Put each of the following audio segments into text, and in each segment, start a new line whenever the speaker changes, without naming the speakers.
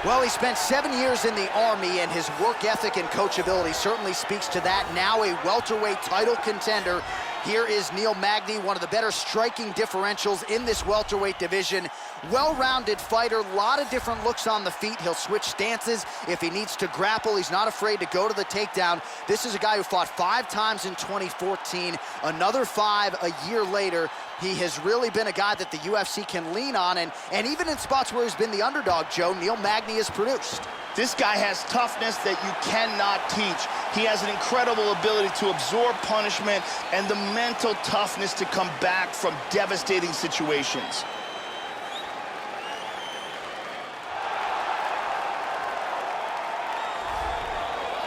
Well, he spent 7 years in the Army, and his work ethic and coachability certainly speaks to that. Now a welterweight title contender. Here is Neil Magny, one of the better striking differentials in this welterweight division. Well-rounded fighter, a lot of different looks on the feet. He'll switch stances if he needs to grapple. He's not afraid to go to the takedown. This is a guy who fought 5 times in 2014, another 5 a year later. He has really been a guy that the UFC can lean on, and even in spots where he's been the underdog, Joe, Neil Magny has produced.
This guy has toughness that you cannot teach. He has an incredible ability to absorb punishment and the mental toughness to come back from devastating situations.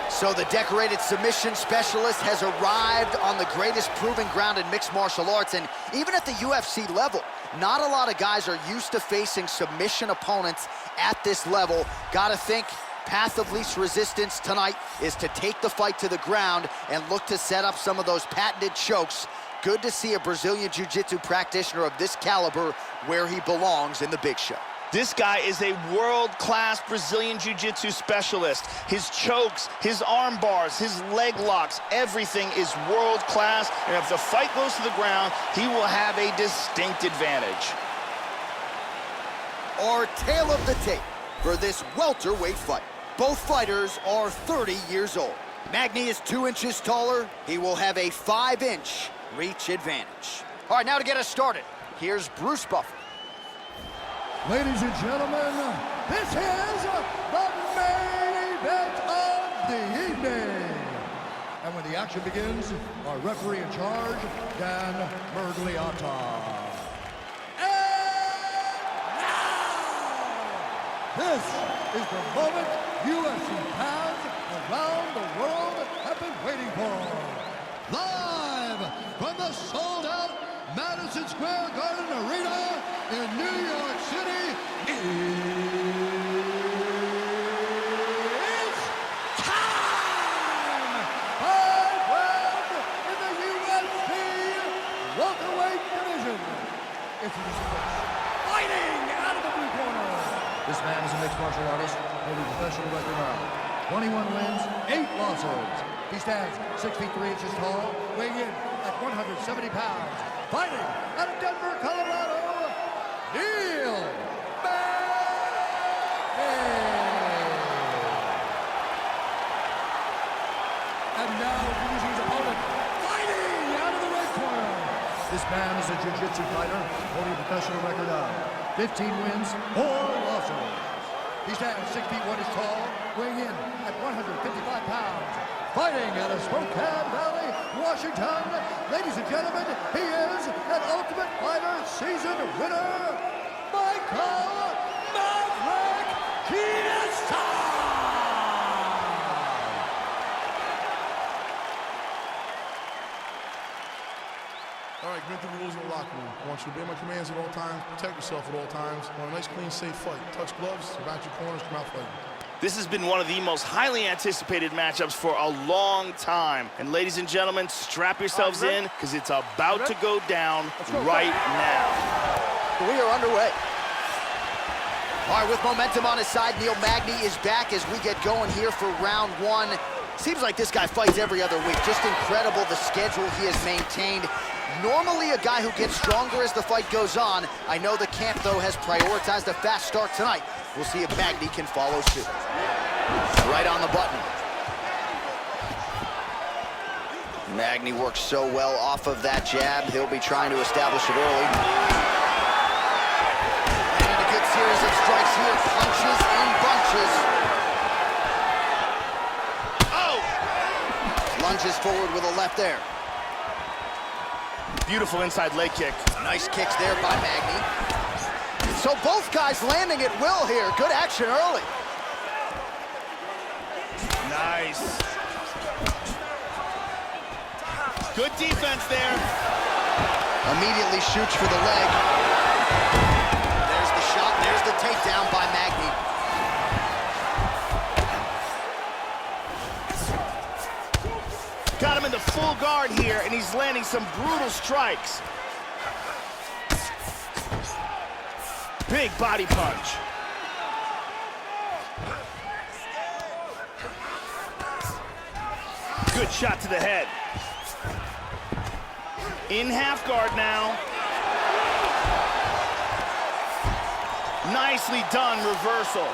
So the decorated submission specialist has arrived on the greatest proving ground in mixed martial arts, and even at the UFC level, not a lot of guys are used to facing submission opponents at this level. Gotta think path of least resistance tonight is to take the fight to the ground and look to set up some of those patented chokes. Good to see a Brazilian Jiu-Jitsu practitioner of this caliber where he belongs in the big show.
This guy is a world-class Brazilian Jiu-Jitsu specialist. His chokes, his arm bars, his leg locks, everything is world-class. And if the fight goes to the ground, he will have a distinct advantage.
Our tale of the tape for this welterweight fight. Both fighters are 30 years old. Magny is 2 inches taller. He will have a 5-inch reach advantage. All right, now to get us started, here's Bruce Buffer.
Ladies and gentlemen, this is the main event of the evening. And when the action begins, our referee in charge, Dan Mergliata. And now, this is the moment UFC fans around the world have been waiting for. Live from the sold-out Madison Square Garden Arena in New York City, it's time! 5 rounds in the UFC welterweight division. Introducing first, fighting out of the blue corner. This man is a mixed martial artist, holding professional record of 21 wins, 8 losses. He stands 6 feet 3 inches tall, weighing in at 170 pounds. Fighting out of Denver, Colorado, Neil Magny. And now introducing his opponent, fighting out of the red corner. This man is a jiu-jitsu fighter, holding a professional record of 15 wins, 4 losses. He stands 6 feet 1 inches tall, weighing in at 155 pounds. Fighting out of Spokane Valley, Washington, ladies and gentlemen, he is an Ultimate Fighter season winner, Michael Vs.Chiesa!
All right, commit the rules in the locker room. I want you to obey my commands at all times, protect yourself at all times. I want a nice, clean, safe fight. Touch gloves, back your corners, come out fighting.
This has been one of the most highly anticipated matchups for a long time. And ladies and gentlemen, strap yourselves in, because it's about to go down right now.
We are underway. All right, with momentum on his side, Neil Magny is back as we get going here for round 1. Seems like this guy fights every other week. Just incredible the schedule he has maintained. Normally a guy who gets stronger as the fight goes on. I know the camp, though, has prioritized a fast start tonight. We'll see if Magny can follow suit. Right on the button. Magny works so well off of that jab. He'll be trying to establish it early. And a good series of strikes here. Punches in bunches. Oh! Lunges forward with a left there.
Beautiful inside leg kick.
Nice kicks there by Magny. So both guys landing at will here. Good action early.
Nice. Good defense there.
Immediately shoots for the leg. There's the shot. There's the takedown by Magny.
Got him in the full guard here, and he's landing some brutal strikes. Big body punch. Good shot to the head. In half guard now. Nicely done reversal.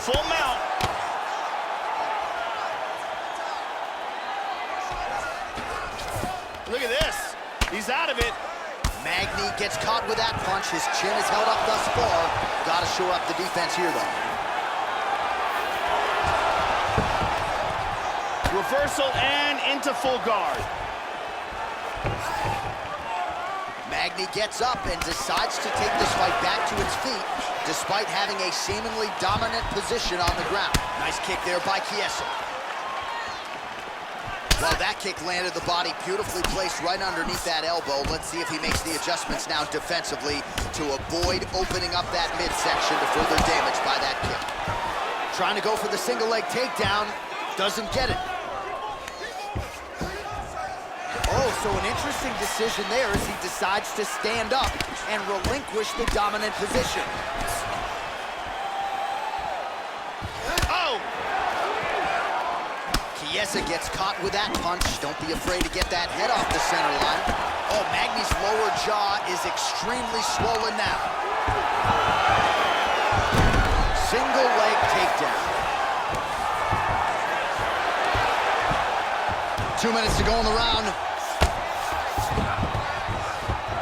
Full mount. Look at this. He's out of it.
Magny gets caught with that punch. His chin is held up thus far. Got to shore up the defense here, though.
Reversal and into full guard.
Magny gets up and decides to take this fight back to its feet, despite having a seemingly dominant position on the ground. Nice kick there by Chiesa. Well, that kick landed the body beautifully placed right underneath that elbow. Let's see if he makes the adjustments now defensively to avoid opening up that midsection to further damage by that kick. Trying to go for the single leg takedown, doesn't get it. Oh, so an interesting decision there as he decides to stand up and relinquish the dominant position.
Oh!
Chiesa gets caught with that punch. Don't be afraid to get that head off the center line. Oh, Magny's lower jaw is extremely swollen now. Single leg takedown. 2 minutes to go in the round.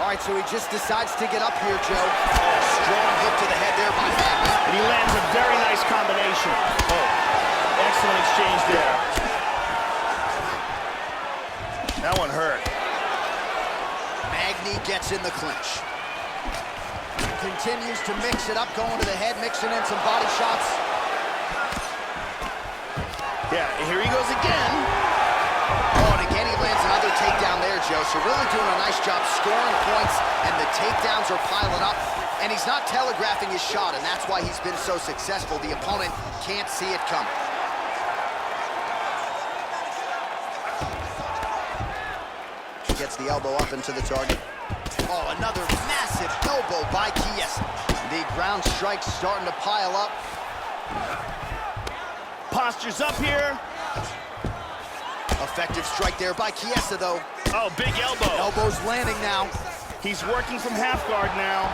All right, so he just decides to get up here, Joe. Strong hook to the head there by Magny.
And he lands a very nice combination. Oh, excellent exchange there. That one hurt.
Magny gets in the clinch. Continues to mix it up, going to the head, mixing in some body shots.
Yeah, here he goes again.
Oh, and again he lands another takedown there, Joe. So really doing a nice job scoring points, and the takedowns are piling up. And he's not telegraphing his shot, and that's why he's been so successful. The opponent can't see it coming. Gets the elbow up into the target. Oh, another massive elbow by Chiesa. The ground strikes starting to pile up.
Postures up here.
Effective strike there by Chiesa, though.
Oh, big elbow.
Elbow's landing now.
He's working from half guard now.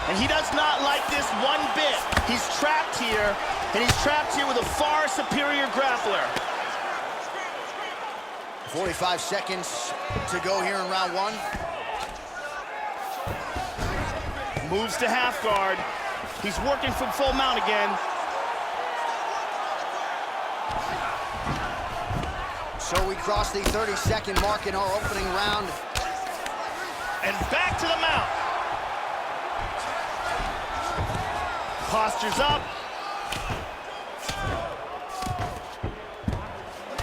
And he does not like this one bit. He's trapped here, and he's trapped here with a far superior grappler.
45 seconds to go here in round one.
Moves to half guard. He's working from full mount again.
So we cross the 30-second mark in our opening round.
And back to the mount. Postures up.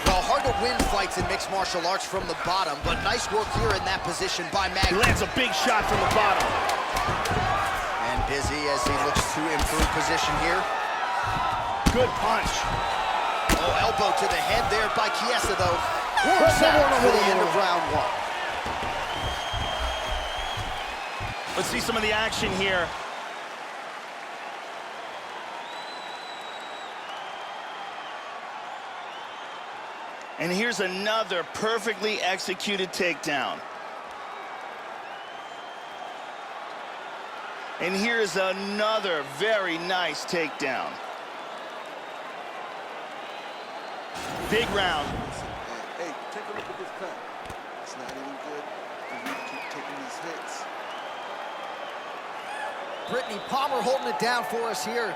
Well, hard to win fights in mixed martial arts from the bottom, but nice work here in that position by Magny.
He lands a big shot from the bottom.
And busy as he looks to improve position here.
Good punch.
Oh, elbow to the head there by Chiesa, though. Works out for the end of round one.
Let's see some of the action here. And here's another perfectly executed takedown. And here's another very nice takedown. Big round.
Hey, take a look at this cut. It's not even good. And we keep taking these hits.
Brittany Palmer holding it down for us here.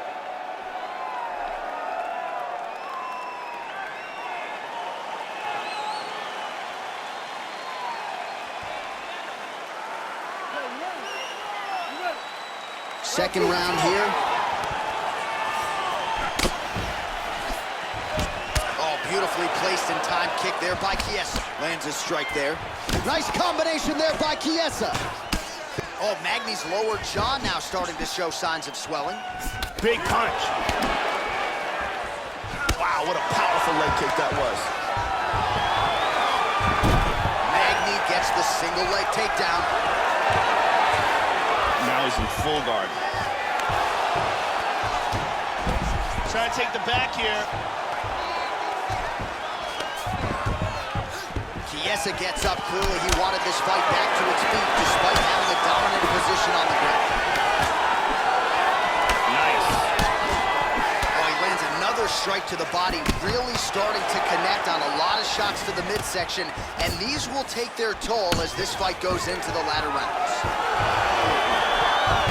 Second round here. Oh, beautifully placed and timed kick there by Chiesa. Lands a strike there. Nice combination there by Chiesa. Oh, Magny's lower jaw now starting to show signs of swelling.
Big punch. Wow, what a powerful leg kick that was.
Magny gets the single leg takedown.
Now he's in full guard. Trying to take the back here.
Chiesa gets up. Clearly, he wanted this fight back to its feet despite having a dominant position on the ground.
Nice.
Oh, he lands another strike to the body, really starting to connect on a lot of shots to the midsection, and these will take their toll as this fight goes into the latter rounds.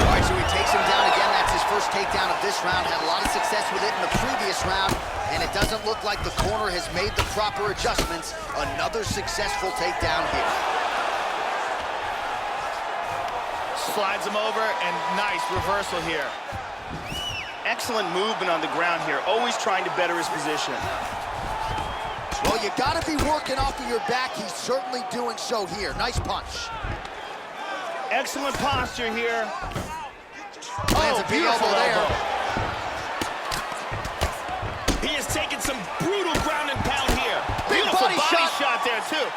All right, so he takes him down again. That's his first takedown of this round. Had a lot of success with it in the previous round, and it doesn't look like the corner has made the proper adjustments. Another successful takedown here.
Slides him over, and nice reversal here. Excellent movement on the ground here, always trying to better his position.
Well, you got to be working off of your back. He's certainly doing so here. Nice punch.
Excellent posture here.
Lands a big elbow there.
He has taken some brutal ground and pound here.
Big
Beautiful
body
shot there, too.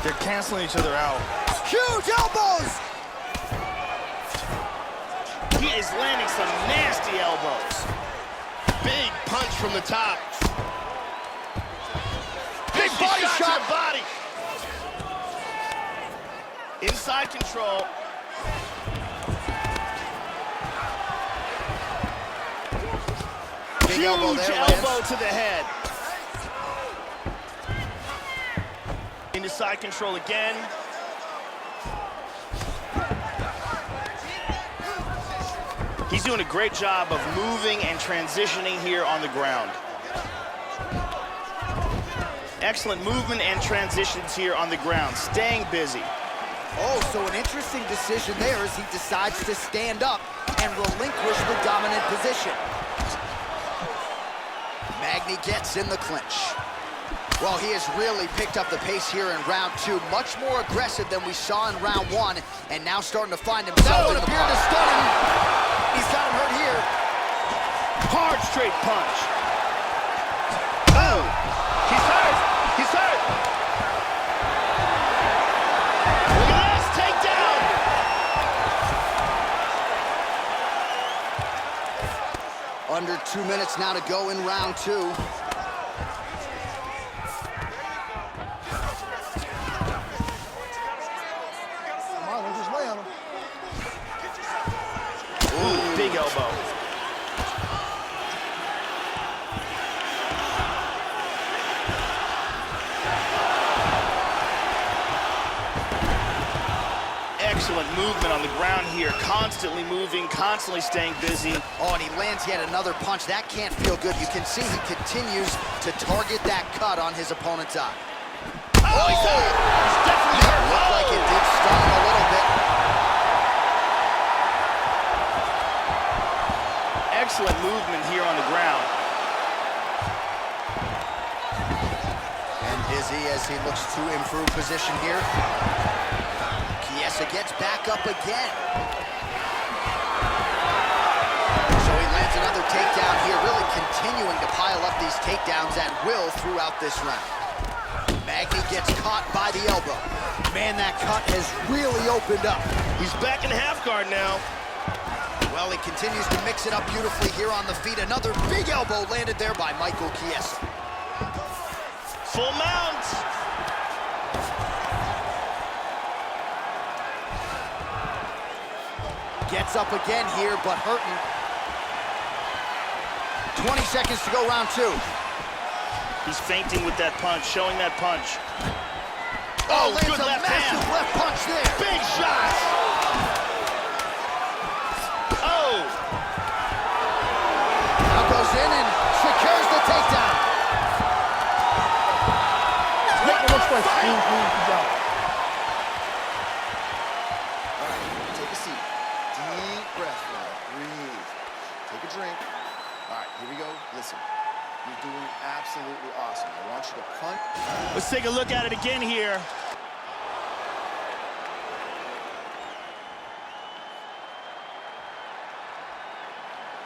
They're canceling each other out.
Huge elbows!
He is landing some nasty elbows. Big punch from the top.
Big body shot.
Body. Inside control.
Big elbow
Huge
there,
elbow
Lance.
to the head. Into side control again. He's doing a great job of moving and transitioning here on the ground. Excellent movement and transitions here on the ground, staying busy.
Oh, so an interesting decision there as he decides to stand up and relinquish the dominant position. Magny gets in the clinch. Well, he has really picked up the pace here in round two, much more aggressive than we saw in round one, and now starting to find himself in the appeared to stun him. He's got him hurt here.
Hard straight punch. Oh! He's hurt! He's hurt! Look at this takedown!
Under 2 minutes now to go in round two.
Ooh, big elbow. Excellent movement on the ground here. Constantly moving, constantly staying busy.
Oh, and he lands yet another punch. That can't feel good. You can see he continues to target that cut on his opponent's eye.
Oh, he's hurt! He's definitely hurt.
Looked like it did stun him a little bit.
Excellent movement here on the ground.
And dizzy as he looks to improve position here. Chiesa gets back up again. So he lands another takedown here, really continuing to pile up these takedowns at will throughout this round. Magny gets caught by the elbow. Man, that cut has really opened up.
He's back in half guard now.
Well, he continues to mix it up beautifully here on the feet. Another big elbow landed there by Michael Chiesa.
Full mount.
Gets up again here, but hurting. 20 seconds to go, round two.
He's feinting with that punch, showing that punch.
Oh, lands
good
a
left
massive
hand.
left punch there.
Big shot. Oh.
Now goes in and secures the takedown.
Looks like clean job.
All right, take a seat. Deep breath now. Breathe. Take a drink. All right, here we go. Listen, you're doing absolutely awesome. I want you to punch.
Let's take a look at it again here.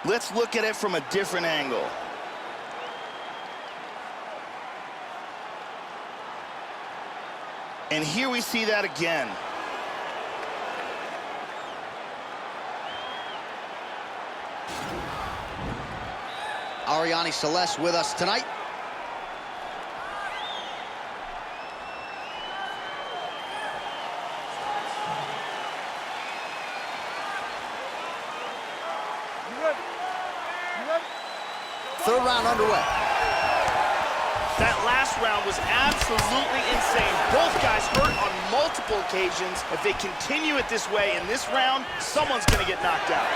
Let's look at it from a different angle. And here we see that again.
Ariane Celeste with us tonight. Third round underway.
That last round was absolutely insane. Both guys hurt on multiple occasions. If they continue it this way in this round, someone's going to get knocked out.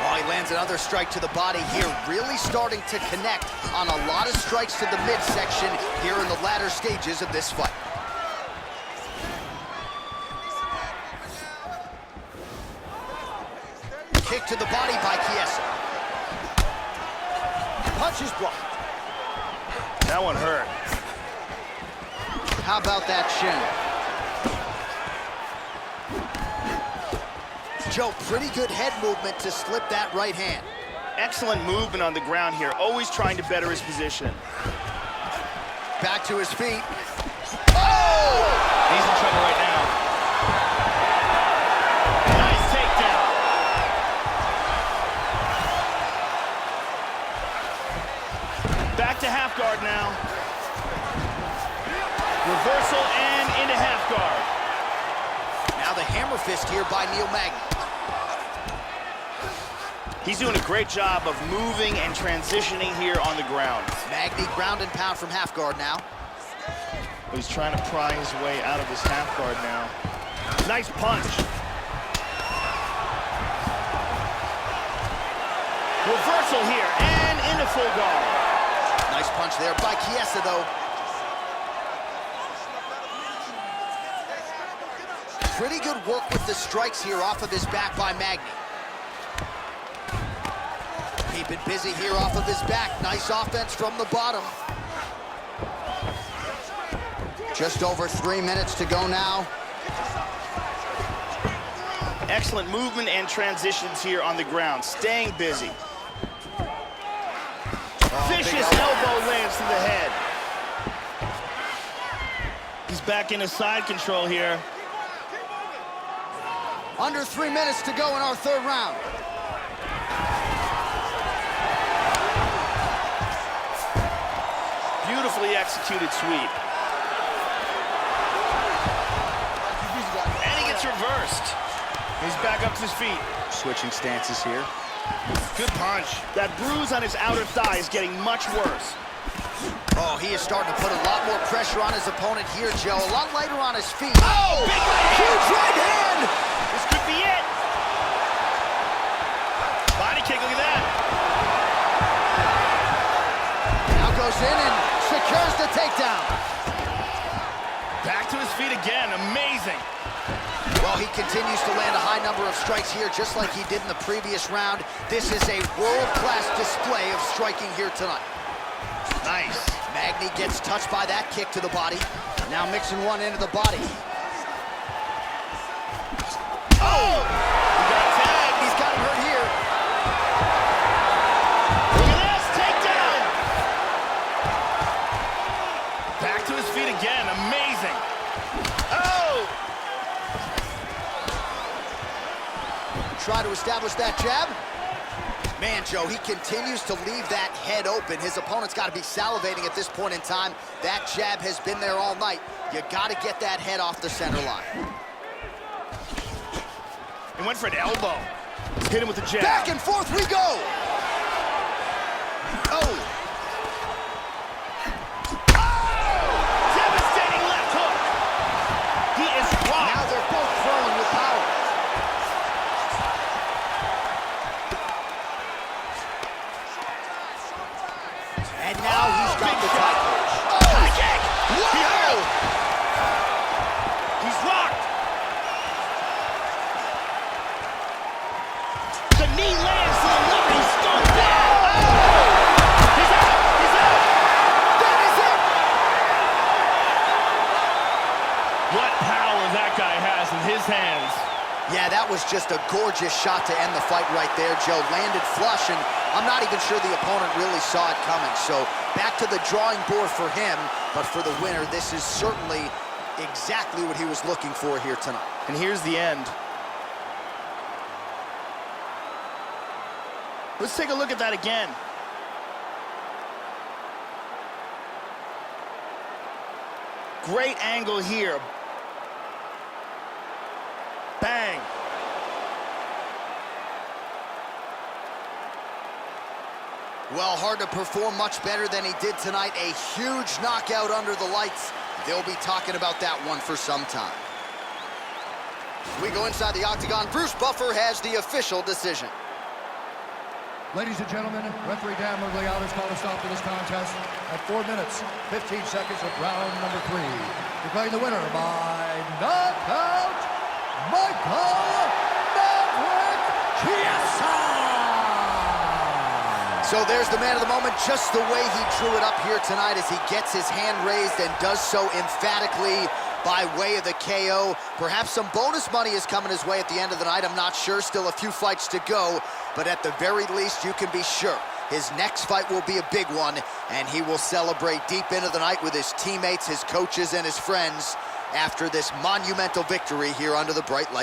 Oh, he lands another strike to the body here, really starting to connect on a lot of strikes to the midsection here in the latter stages of this fight. Kick to the body by Chiesa. Punch is blocked.
That one hurt.
How about that shin? Joe, pretty good head movement to slip that right hand.
Excellent movement on the ground here, always trying to better his position.
Back to his feet. Oh!
He's in trouble right now. Nice takedown. Back to half guard now. Reversal and into half guard.
Now the hammer fist here by Neil Magny.
He's doing a great job of moving and transitioning here on the ground.
Magny ground and pound from half guard now.
He's trying to pry his way out of this half guard now. Nice punch. Reversal here and into full guard.
Nice punch there by Chiesa, though. Pretty good work with the strikes here off of his back by Magny. Keeping busy here off of his back. Nice offense from the bottom. Just over 3 minutes to go now.
Excellent movement and transitions here on the ground. Staying busy. Vicious elbow lands to the head. He's back into side control here.
Under 3 minutes to go in our third round.
Beautifully executed sweep. And he gets reversed. He's back up to his feet.
Switching stances here.
Good punch. That bruise on his outer thigh is getting much worse.
Oh, he is starting to put a lot more pressure on his opponent here, Joe. A lot lighter on his feet.
Oh, big right hand.
Huge right hand!
This could be it. Body kick, look at that.
Now goes in and secures the takedown.
Back to his feet again. Amazing.
Well, he continues to land a high number of strikes here, just like he did in the previous round. This is a world-class display of striking here tonight.
Nice.
Magny gets touched by that kick to the body. Now mixing one into the body.
Oh! He got tagged.
He's got him hurt here.
Look at this. Takedown. Back to his feet again. Amazing. Oh!
Try to establish that jab. Man, Joe, he continues to leave that head open. His opponent's got to be salivating at this point in time. That jab has been there all night. You got to get that head off the center line.
He went for an elbow. Hit him with the jab.
Back and forth we go. Oh.
Devastating left hook. He is rocked.
Now they're both throwing with power. And now he's got the top.
Oh, high kick. Whoa. He's rocked. The knee lands to the left. He's still down. Oh. He's out. He's out.
That is it.
What power that guy has in his hands.
Yeah, that was just a gorgeous shot to end the fight right there, Joe. Landed flush, and I'm not even sure the opponent really saw it coming. So back to the drawing board for him, but for the winner, this is certainly exactly what he was looking for here tonight.
And here's the end. Let's take a look at that again. Great angle here. Bang.
Well, hard to perform much better than he did tonight. A huge knockout under the lights. They'll be talking about that one for some time. We go inside the octagon. Bruce Buffer has the official decision.
Ladies and gentlemen, referee Dan Mugliano has called a stop to this contest at 4 minutes, 15 seconds of round number 3. Declaring the winner by knockout, Chiesa!
So there's the man of the moment, just the way he drew it up here tonight as he gets his hand raised and does so emphatically by way of the KO. Perhaps some bonus money is coming his way at the end of the night. I'm not sure. Still a few fights to go. But at the very least, you can be sure his next fight will be a big one, and he will celebrate deep into the night with his teammates, his coaches, and his friends after this monumental victory here under the bright light.